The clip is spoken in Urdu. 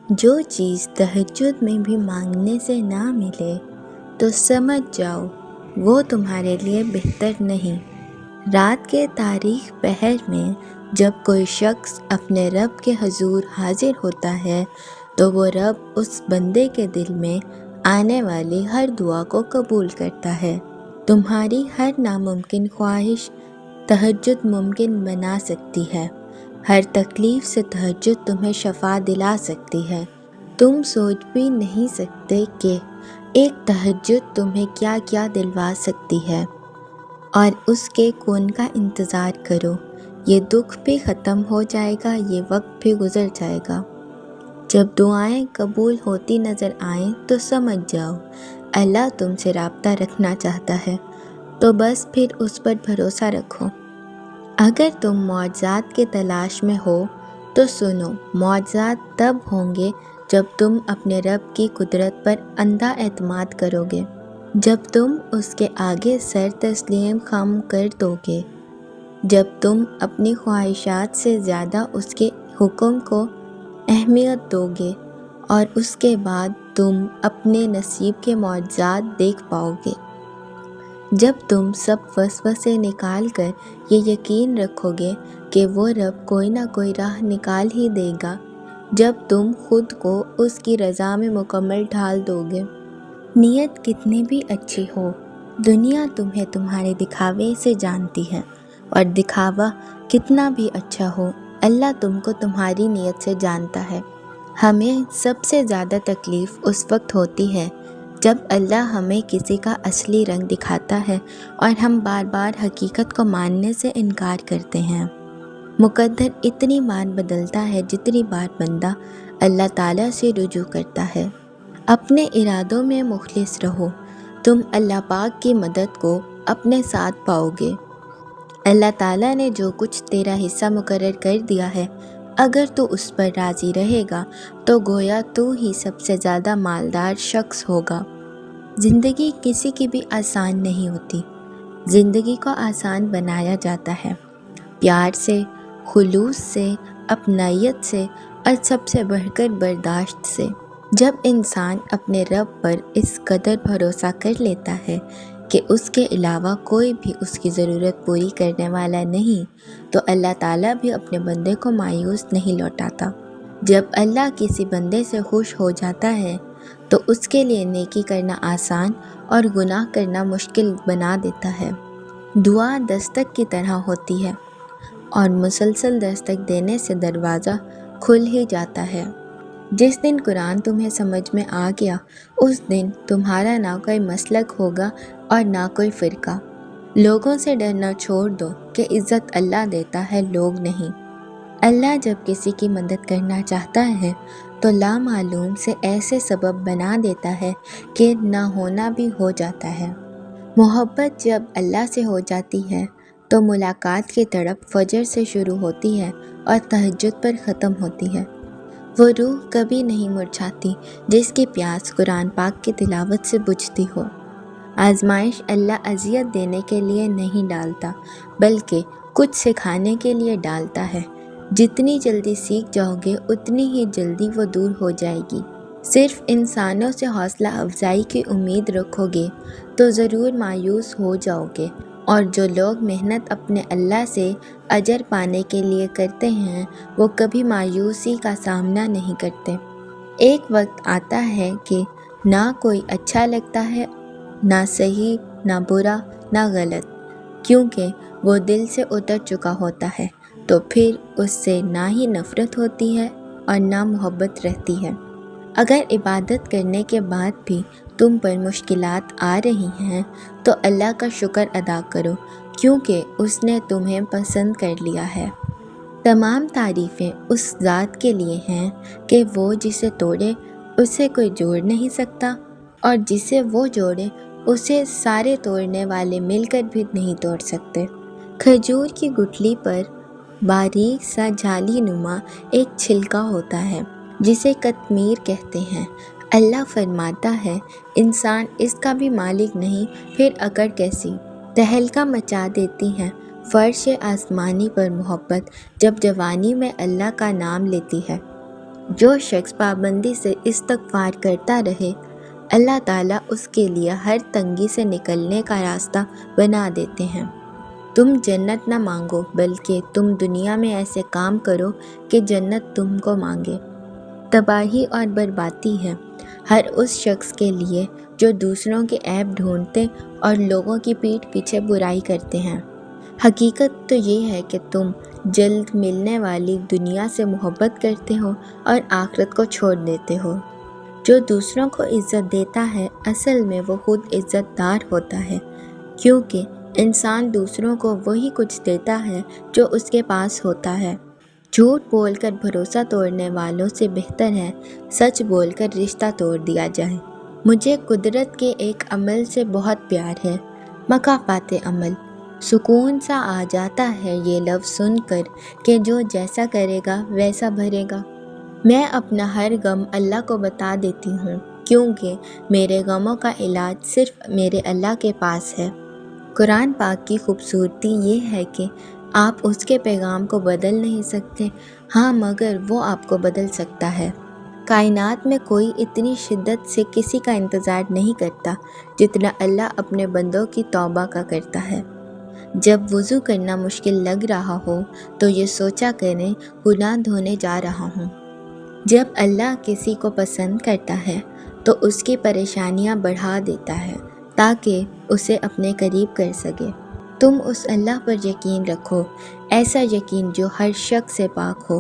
جو چیز تہجد میں بھی مانگنے سے نہ ملے تو سمجھ جاؤ وہ تمہارے لیے بہتر نہیں۔ رات کے تاریک پہر میں جب کوئی شخص اپنے رب کے حضور حاضر ہوتا ہے تو وہ رب اس بندے کے دل میں آنے والی ہر دعا کو قبول کرتا ہے۔ تمہاری ہر ناممکن خواہش تہجد ممکن بنا سکتی ہے۔ ہر تکلیف سے تہجد تمہیں شفا دلا سکتی ہے۔ تم سوچ بھی نہیں سکتے کہ ایک تہجد تمہیں کیا کیا دلوا سکتی ہے، اور اس کے کون کا انتظار کرو۔ یہ دکھ بھی ختم ہو جائے گا، یہ وقت بھی گزر جائے گا۔ جب دعائیں قبول ہوتی نظر آئیں تو سمجھ جاؤ اللہ تم سے رابطہ رکھنا چاہتا ہے، تو بس پھر اس پر بھروسہ رکھو۔ اگر تم معجزات کی تلاش میں ہو تو سنو، معجزات تب ہوں گے جب تم اپنے رب کی قدرت پر اندھا اعتماد کرو گے، جب تم اس کے آگے سر تسلیم خم کر دو گے، جب تم اپنی خواہشات سے زیادہ اس کے حکم کو اہمیت دو گے، اور اس کے بعد تم اپنے نصیب کے معجزات دیکھ پاؤ گے۔ جب تم سب وسوسے نکال کر یہ یقین رکھو گے کہ وہ رب کوئی نہ کوئی راہ نکال ہی دے گا، جب تم خود کو اس کی رضا میں مکمل ڈھال دو گے۔ نیت کتنی بھی اچھی ہو، دنیا تمہیں تمہارے دکھاوے سے جانتی ہے، اور دکھاوا کتنا بھی اچھا ہو، اللہ تم کو تمہاری نیت سے جانتا ہے۔ ہمیں سب سے زیادہ تکلیف اس وقت ہوتی ہے جب اللہ ہمیں کسی کا اصلی رنگ دکھاتا ہے اور ہم بار بار حقیقت کو ماننے سے انکار کرتے ہیں۔ مقدر اتنی بار بدلتا ہے جتنی بار بندہ اللہ تعالیٰ سے رجوع کرتا ہے۔ اپنے ارادوں میں مخلص رہو، تم اللہ پاک کی مدد کو اپنے ساتھ پاؤ گے۔ اللہ تعالیٰ نے جو کچھ تیرا حصہ مقرر کر دیا ہے، اگر تو اس پر راضی رہے گا تو گویا تو ہی سب سے زیادہ مالدار شخص ہوگا۔ زندگی کسی کی بھی آسان نہیں ہوتی، زندگی کو آسان بنایا جاتا ہے پیار سے، خلوص سے، اپنائیت سے، اور سب سے بڑھ کر برداشت سے۔ جب انسان اپنے رب پر اس قدر بھروسہ کر لیتا ہے کہ اس کے علاوہ کوئی بھی اس کی ضرورت پوری کرنے والا نہیں، تو اللہ تعالیٰ بھی اپنے بندے کو مایوس نہیں لوٹاتا۔ جب اللہ کسی بندے سے خوش ہو جاتا ہے تو اس کے لیے نیکی کرنا آسان اور گناہ کرنا مشکل بنا دیتا ہے۔ دعا دستک کی طرح ہوتی ہے، اور مسلسل دستک دینے سے دروازہ کھل ہی جاتا ہے۔ جس دن قرآن تمہیں سمجھ میں آ گیا، اس دن تمہارا نہ کوئی مسلک ہوگا اور نہ کوئی فرقہ۔ لوگوں سے ڈرنا چھوڑ دو کہ عزت اللہ دیتا ہے، لوگ نہیں۔ اللہ جب کسی کی مدد کرنا چاہتا ہے تو لامعلوم سے ایسے سبب بنا دیتا ہے کہ نہ ہونا بھی ہو جاتا ہے۔ محبت جب اللہ سے ہو جاتی ہے تو ملاقات کی تڑپ فجر سے شروع ہوتی ہے اور تہجد پر ختم ہوتی ہے۔ وہ روح کبھی نہیں مرجھاتی جس کی پیاس قرآن پاک کی تلاوت سے بجھتی ہو۔ آزمائش اللہ اذیت دینے کے لیے نہیں ڈالتا، بلکہ کچھ سکھانے کے لیے ڈالتا ہے۔ جتنی جلدی سیکھ جاؤ گے اتنی ہی جلدی وہ دور ہو جائے گی۔ صرف انسانوں سے حوصلہ افزائی کی امید رکھو گے تو ضرور مایوس ہو جاؤ گے، اور جو لوگ محنت اپنے اللہ سے اجر پانے کے لیے کرتے ہیں وہ کبھی مایوسی کا سامنا نہیں کرتے۔ ایک وقت آتا ہے کہ نہ کوئی اچھا لگتا ہے، نہ صحیح، نہ برا، نہ غلط، کیونکہ وہ دل سے اتر چکا ہوتا ہے، تو پھر اس سے نہ ہی نفرت ہوتی ہے اور نہ محبت رہتی ہے۔ اگر عبادت کرنے کے بعد بھی تم پر مشکلات آ رہی ہیں تو اللہ کا شکر ادا کرو، کیونکہ اس نے تمہیں پسند کر لیا ہے۔ تمام تعریفیں اس ذات کے لیے ہیں کہ وہ جسے توڑے اسے کوئی جوڑ نہیں سکتا، اور جسے وہ جوڑے اسے سارے توڑنے والے مل کر بھی نہیں توڑ سکتے۔ کھجور کی گٹھلی پر باریک سا جھالی نما ایک چھلکا ہوتا ہے جسے قطمیر کہتے ہیں۔ اللہ فرماتا ہے انسان اس کا بھی مالک نہیں، پھر اکڑ کیسی تہلکہ مچا دیتی ہیں فرش آسمانی پر محبت جب جوانی میں اللہ کا نام لیتی ہے۔ جو شخص پابندی سے استغفار کرتا رہے، اللہ تعالیٰ اس کے لیے ہر تنگی سے نکلنے کا راستہ بنا دیتے ہیں۔ تم جنت نہ مانگو، بلکہ تم دنیا میں ایسے کام کرو کہ جنت تم کو مانگے۔ تباہی اور بربادی ہے ہر اس شخص کے لیے جو دوسروں کے عیب ڈھونڈتے اور لوگوں کی پیٹھ پیچھے برائی کرتے ہیں۔ حقیقت تو یہ ہے کہ تم جلد ملنے والی دنیا سے محبت کرتے ہو اور آخرت کو چھوڑ دیتے ہو۔ جو دوسروں کو عزت دیتا ہے، اصل میں وہ خود عزت دار ہوتا ہے، کیونکہ انسان دوسروں کو وہی کچھ دیتا ہے جو اس کے پاس ہوتا ہے۔ جھوٹ بول کر بھروسہ توڑنے والوں سے بہتر ہے سچ بول کر رشتہ توڑ دیا جائے۔ مجھے قدرت کے ایک عمل سے بہت پیار ہے، مکافات عمل۔ سکون سا آ جاتا ہے یہ لفظ سن کر کہ جو جیسا کرے گا ویسا بھرے گا۔ میں اپنا ہر غم اللہ کو بتا دیتی ہوں، کیونکہ میرے غموں کا علاج صرف میرے اللہ کے پاس ہے۔ قرآن پاک کی خوبصورتی یہ ہے کہ آپ اس کے پیغام کو بدل نہیں سکتے، ہاں مگر وہ آپ کو بدل سکتا ہے۔ کائنات میں کوئی اتنی شدت سے کسی کا انتظار نہیں کرتا جتنا اللہ اپنے بندوں کی توبہ کا کرتا ہے۔ جب وضو کرنا مشکل لگ رہا ہو تو یہ سوچا کریں گناہ دھونے جا رہا ہوں۔ جب اللہ کسی کو پسند کرتا ہے تو اس کی پریشانیاں بڑھا دیتا ہے تاکہ اسے اپنے قریب کر سکے۔ تم اس اللہ پر یقین رکھو، ایسا یقین جو ہر شک سے پاک ہو۔